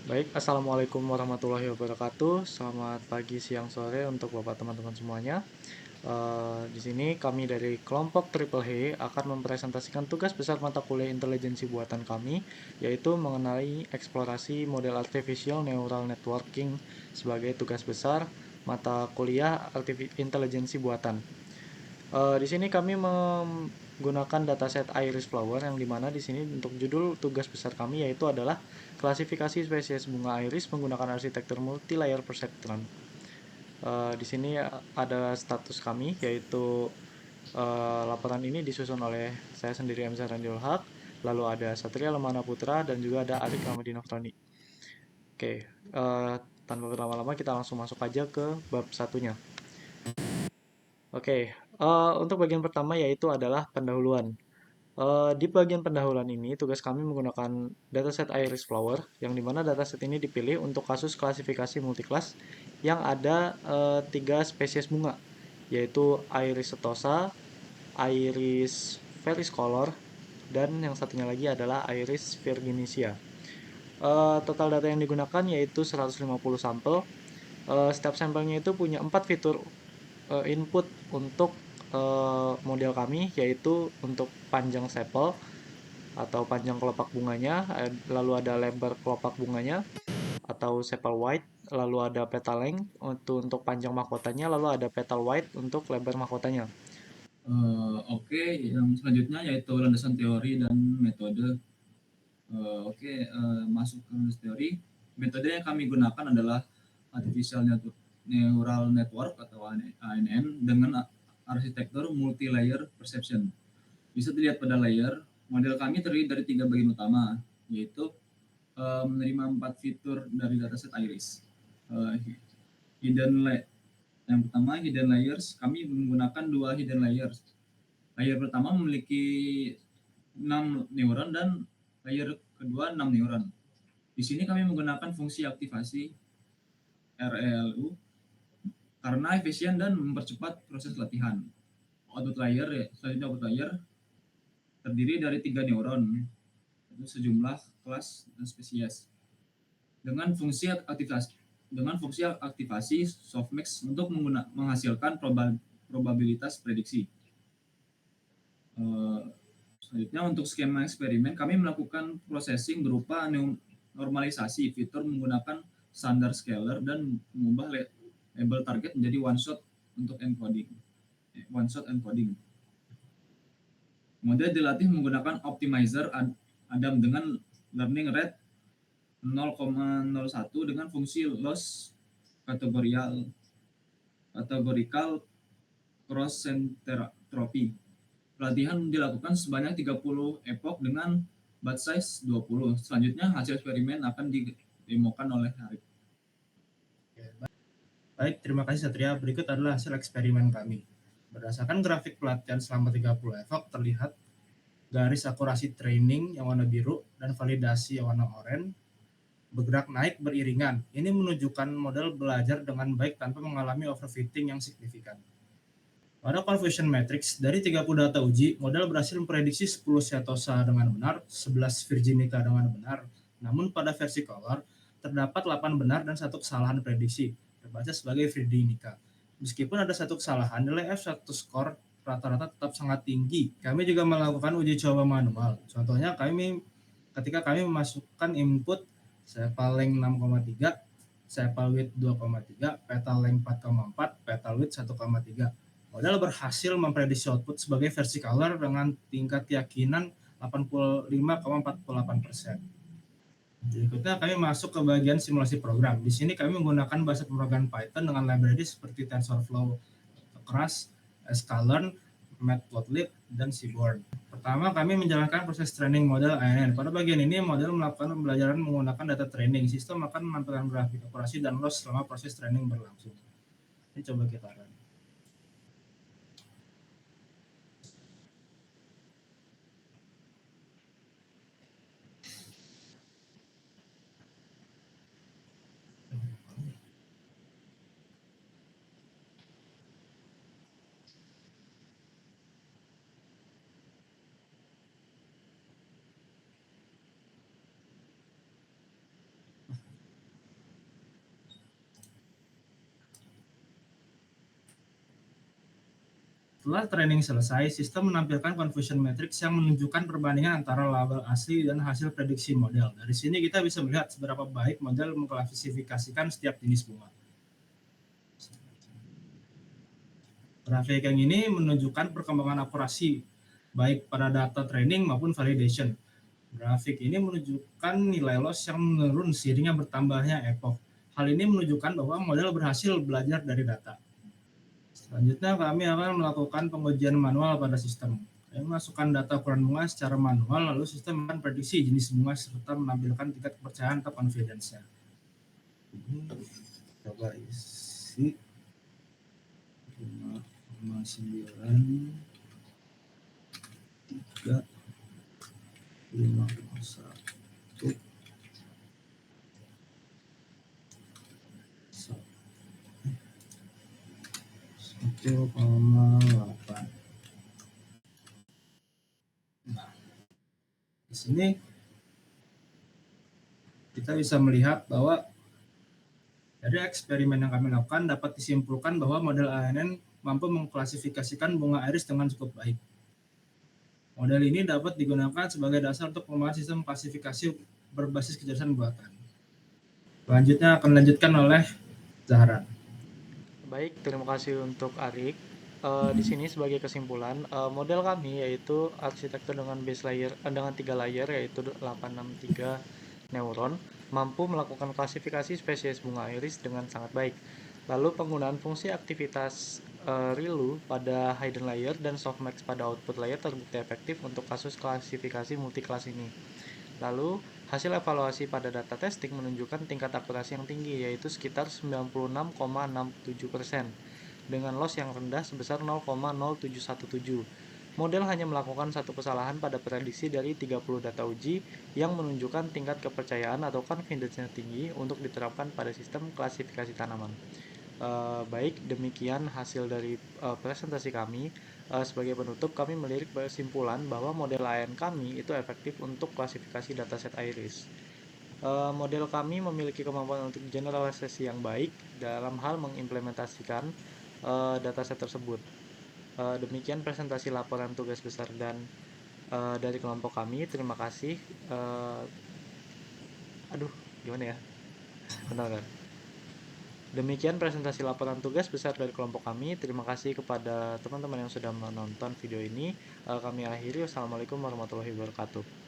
Baik, Assalamualaikum warahmatullahi wabarakatuh. Selamat pagi, siang, sore untuk Bapak teman-teman semuanya. Di sini kami dari kelompok Triple H akan mempresentasikan tugas besar mata kuliah intelijensi buatan kami, yaitu mengenai eksplorasi model artificial neural networking sebagai tugas besar mata kuliah intelijensi buatan. Di sini kami menggunakan dataset Iris Flower yang dimana di sini untuk judul tugas besar kami yaitu adalah klasifikasi spesies bunga iris menggunakan arsitektur multi-layer perceptron. Di sini ada status kami yaitu laporan ini disusun oleh saya sendiri M. Randiul Haq, lalu ada Satria Lemana Putra dan juga ada Arik Ramadina Froni. Oke, tanpa berlama-lama kita langsung masuk aja ke bab satunya. Oke, untuk bagian pertama yaitu adalah pendahuluan. Di bagian pendahuluan ini, tugas kami menggunakan dataset Iris Flower, yang dimana dataset ini dipilih untuk kasus klasifikasi multiklas yang ada tiga spesies bunga, yaitu Iris setosa, Iris versicolor, dan yang satunya lagi adalah Iris virginisia. Total data yang digunakan yaitu 150 sampel. Setiap sampelnya itu punya 4 fitur input untuk model kami, yaitu untuk panjang sepal atau panjang kelopak bunganya, lalu ada lebar kelopak bunganya atau sepal wide, lalu ada petal length untuk panjang mahkotanya, lalu ada petal wide untuk lebar mahkotanya. Oke, yang selanjutnya yaitu landasan teori dan metode. Masuk ke landasan teori. Metode yang kami gunakan adalah artificial neural network atau ANN dengan arsitektur multi-layer perception. Bisa dilihat pada layer, model kami terdiri dari tiga bagian utama, yaitu menerima 4 fitur dari dataset iris. Uh, hidden layer yang pertama, hidden layers. Kami menggunakan dua hidden layers. Layer pertama memiliki 6 neuron dan layer kedua 6 neuron. Di sini kami menggunakan fungsi aktivasi RLU karena efisien dan mempercepat proses latihan. Output layer, selanjutnya output layer terdiri dari 3 neuron, yaitu sejumlah kelas dan spesies. Dengan fungsi aktivasi softmax untuk menghasilkan probabilitas prediksi. Uh, Selanjutnya untuk skema eksperimen, kami melakukan processing berupa normalisasi fitur menggunakan standard scaler dan mengubah label target menjadi one shot untuk encoding. One shot encoding. Kemudian dilatih menggunakan optimizer Adam dengan learning rate 0,01 dengan fungsi loss categorical cross entropy. Pelatihan dilakukan sebanyak 30 epoch dengan batch size 20. Selanjutnya hasil eksperimen akan didemokan oleh Arif. Baik, terima kasih Satria. Berikut adalah hasil eksperimen kami. Berdasarkan grafik pelatihan selama 30 epoch, terlihat garis akurasi training yang warna biru dan validasi yang warna oranye bergerak naik beriringan. Ini menunjukkan model belajar dengan baik tanpa mengalami overfitting yang signifikan. Pada confusion matrix, dari 30 data uji, model berhasil memprediksi 10 setosa dengan benar, 11 virginica dengan benar. Namun pada versi color, terdapat 8 benar dan satu kesalahan prediksi, terbaca sebagai virginica. Meskipun ada satu kesalahan, nilai F1 score rata-rata tetap sangat tinggi. Kami juga melakukan uji coba manual. Contohnya, ketika kami memasukkan input sepal length 6,3, sepal width 2,3, petal length 4,4, petal width 1,3. Model berhasil memprediksi output sebagai versi color dengan tingkat keyakinan 85,48%. Berikutnya kami masuk ke bagian simulasi program. Di sini kami menggunakan bahasa pemrograman Python dengan library seperti TensorFlow, Keras, sklearn, Matplotlib, dan Seaborn. Pertama, kami menjalankan proses training model ANN. Pada bagian ini, model melakukan pembelajaran menggunakan data training. Sistem akan menampilkan grafik akurasi dan loss selama proses training berlangsung. Ini coba kita run. Setelah training selesai, sistem menampilkan confusion matrix yang menunjukkan perbandingan antara label asli dan hasil prediksi model. Dari sini kita bisa melihat seberapa baik model mengklasifikasikan setiap jenis bunga. Grafik yang ini menunjukkan perkembangan akurasi baik pada data training maupun validation. Grafik ini menunjukkan nilai loss yang menurun seiringnya bertambahnya epoch. Hal ini menunjukkan bahwa model berhasil belajar dari data. Selanjutnya kami akan melakukan pengujian manual pada sistem. Kami memasukkan data ukuran bunga secara manual, lalu sistem akan prediksi jenis bunga serta menampilkan tingkat kepercayaan atau confidence-nya. Coba isi 5,9 3 5,1 1,8. Nah, di sini kita bisa melihat bahwa dari eksperimen yang kami lakukan dapat disimpulkan bahwa model ANN mampu mengklasifikasikan bunga iris dengan cukup baik. Model ini dapat digunakan sebagai dasar untuk pengembangan sistem klasifikasi berbasis kecerdasan buatan. Selanjutnya akan dilanjutkan oleh Zahra. Baik, terima kasih untuk Arik. Di sini sebagai kesimpulan, model kami yaitu arsitektur dengan base layer dengan 3 layer yaitu 863 neuron mampu melakukan klasifikasi spesies bunga iris dengan sangat baik. Lalu penggunaan fungsi aktivitas ReLU pada hidden layer dan softmax pada output layer terbukti efektif untuk kasus klasifikasi multiklas ini. Lalu hasil evaluasi pada data testing menunjukkan tingkat akurasi yang tinggi yaitu sekitar 96,67% dengan loss yang rendah sebesar 0,0717. Model hanya melakukan satu kesalahan pada prediksi dari 30 data uji yang menunjukkan tingkat kepercayaan atau confidence-nya tinggi untuk diterapkan pada sistem klasifikasi tanaman. Baik, demikian hasil dari presentasi kami. Sebagai penutup, kami melirik kesimpulan bahwa model AN kami itu efektif untuk klasifikasi dataset iris. Model kami memiliki kemampuan untuk generalisasi yang baik dalam hal mengimplementasikan dataset tersebut. Demikian presentasi laporan tugas besar dan dari kelompok kami. Terima kasih. Gimana ya? Bentar. Demikian presentasi laporan tugas besar dari kelompok kami. Terima kasih kepada teman-teman yang sudah menonton video ini. Kami akhiri. Wassalamualaikum warahmatullahi wabarakatuh.